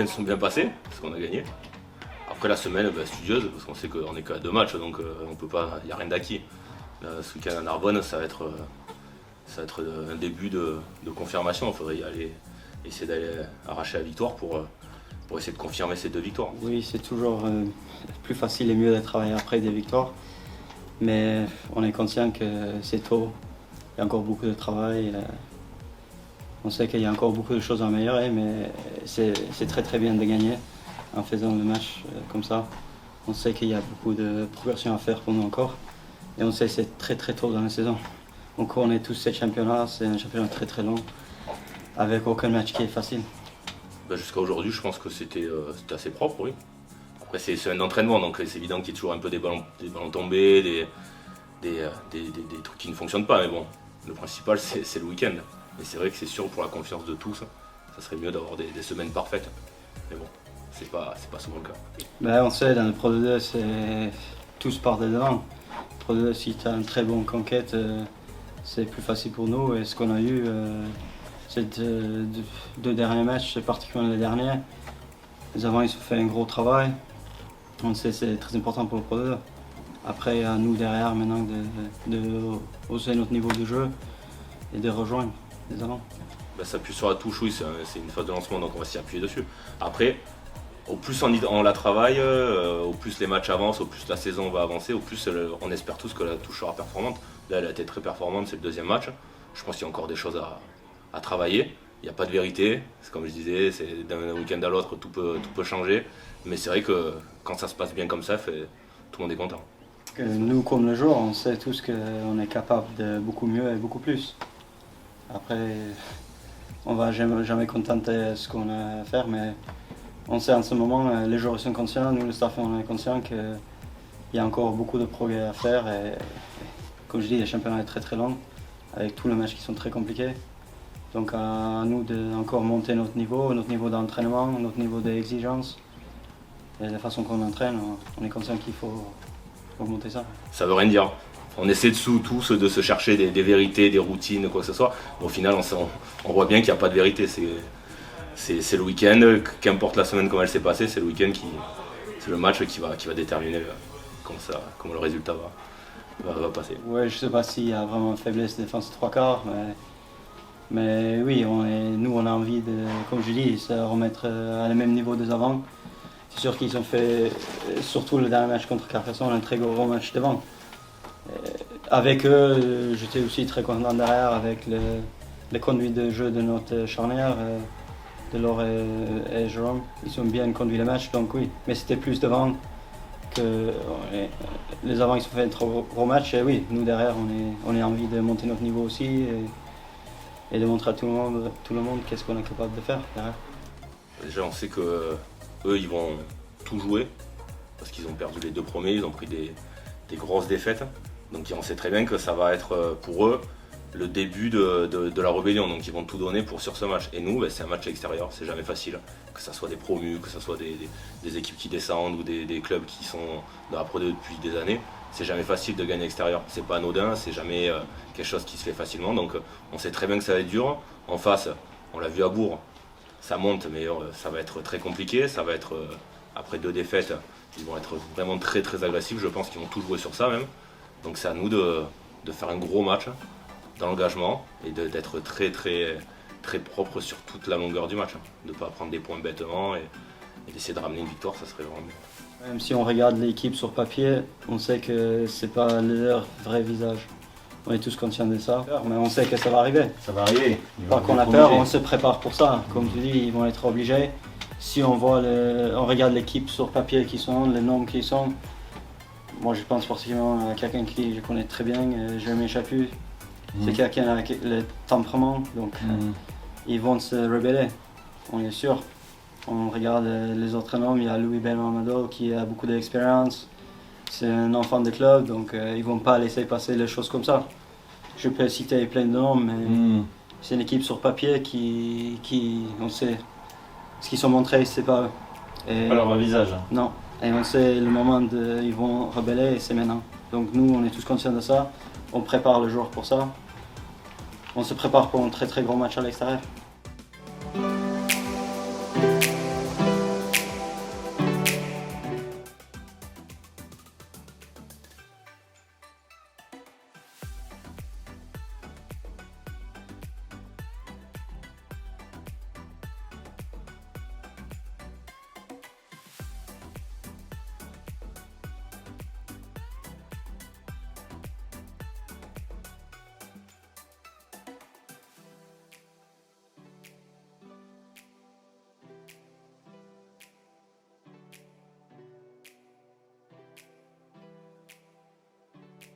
week-ends se sont bien passés, parce qu'on a gagné. Après la semaine, studieuse, parce qu'on sait qu'on est qu'à 2 matchs, donc on peut pas, il n'y a rien d'acquis. Là, ce week-end à Narbonne, ça va être un début de confirmation. Il faudrait y aller, essayer d'aller arracher la victoire pour essayer de confirmer ces 2 victoires. Oui, c'est toujours plus facile et mieux de travailler après des victoires. Mais on est conscient que c'est tôt, il y a encore beaucoup de travail. On sait qu'il y a encore beaucoup de choses à améliorer, mais c'est très très bien de gagner en faisant le match comme ça. On sait qu'il y a beaucoup de progression à faire pour nous encore. Et on sait que c'est très très tôt dans la saison. Donc on est tous ces championnats, c'est un championnat très très long, avec aucun match qui est facile. Jusqu'à aujourd'hui, je pense que c'était assez propre, oui. Après, c'est une semaine d'entraînement, donc c'est évident qu'il y a toujours un peu des ballons tombés, des trucs qui ne fonctionnent pas. Mais bon, le principal, c'est le week-end. Et c'est vrai que c'est sûr, pour la confiance de tous, ça serait mieux d'avoir des semaines parfaites. Mais bon, c'est pas souvent le cas. On sait, dans le Pro 2, tous partent de devant. Pro 2, si tu as une très bonne conquête, c'est plus facile pour nous. Et ce qu'on a eu, ces 2 derniers matchs, particulièrement les derniers, les avants, ils ont fait un gros travail. On sait que c'est très important pour le Pro 2. Après, à nous derrière maintenant de hausser notre niveau de jeu et de rejoindre les avants. Ça appuie sur la touche, oui, c'est une phase de lancement, donc on va s'y appuyer dessus. Après, au plus on la travaille, au plus les matchs avancent, au plus la saison va avancer, au plus on espère tous que la touche sera performante. Là, elle a été très performante, c'est le 2e match. Je pense qu'il y a encore des choses à travailler. Il n'y a pas de vérité, c'est comme je disais, c'est d'un week-end à l'autre, tout peut changer. Mais c'est vrai que quand ça se passe bien comme ça, tout le monde est content. Nous, comme le joueur, on sait tous qu'on est capable de beaucoup mieux et beaucoup plus. Après, on ne va jamais contenter ce qu'on a à faire, mais on sait en ce moment, les joueurs sont conscients, nous le staff on est conscient qu'il y a encore beaucoup de progrès à faire. Et comme je dis, le championnat est très très long, avec tous les matchs qui sont très compliqués. Donc à nous de encore monter notre niveau d'entraînement, notre niveau d'exigence. Et la façon qu'on entraîne, on est conscient qu'il faut augmenter ça. Ça veut rien dire. On essaie tous de se chercher des vérités, des routines, quoi que ce soit. Mais au final, on voit bien qu'il n'y a pas de vérité. C'est le week-end, qu'importe la semaine comment elle s'est passée, c'est le week-end c'est le match qui va déterminer comment le résultat va passer. Ouais, je ne sais pas s'il y a vraiment une faiblesse défense 3 quarts, mais oui, nous on a envie de, comme je dis, se remettre à le même niveau des avants. C'est sûr qu'ils ont fait, surtout le dernier match contre Carcassonne, un très gros match devant. Avec eux, j'étais aussi très content derrière avec les conduits de jeu de notre charnière, Delors et Jérôme. Ils ont bien conduit le match, donc oui. Mais c'était plus devant que les avants, ils ont fait un trop gros match. Et oui, nous derrière, on a envie de monter notre niveau aussi et de montrer à tout le monde qu'est-ce qu'on est capable de faire derrière. Déjà, on sait que eux, ils vont tout jouer parce qu'ils ont perdu les 2 premiers, ils ont pris des grosses défaites. Donc on sait très bien que ça va être pour eux le début de la rébellion. Donc ils vont tout donner sur ce match. Et nous, c'est un match extérieur, c'est jamais facile. Que ce soit des promus, que ce soit des équipes qui descendent ou des clubs qui sont dans la Pro 2 depuis des années. C'est jamais facile de gagner extérieur. C'est pas anodin, c'est jamais quelque chose qui se fait facilement. Donc on sait très bien que ça va être dur. En face, on l'a vu à Bourg, ça monte, mais ça va être très compliqué. Ça va être, après 2 défaites, ils vont être vraiment très très agressifs. Je pense qu'ils vont tout jouer sur ça même. Donc c'est à nous de faire un gros match dans l'engagement et d'être très très très propre sur toute la longueur du match. De ne pas prendre des points bêtement et d'essayer de ramener une victoire, ça serait vraiment mieux. Même si on regarde l'équipe sur papier, on sait que c'est pas leur vrai visage. On est tous conscients de ça, mais on sait que ça va arriver. Ça va arriver. Pas qu'on a peur, on se prépare pour ça. Comme tu dis, ils vont être obligés. Si on regarde l'équipe sur papier qui sont, les noms qui sont, moi je pense particulièrement à quelqu'un qui je connais très bien, Jérémy Chaput. C'est quelqu'un avec le tempérament, donc ils vont se rebeller, on est sûr. On regarde les autres noms, il y a Louis Belmamado qui a beaucoup d'expérience. C'est un enfant de club, donc ils vont pas laisser passer les choses comme ça. Je peux citer plein de noms, mais c'est une équipe sur papier qui on sait, ce qu'ils sont montrés, c'est pas eux. Et pas leur visage. Non, et on sait le moment ils vont rebeller, et c'est maintenant. Donc nous, on est tous conscients de ça. On prépare le joueur pour ça. On se prépare pour un très très grand match à l'extérieur.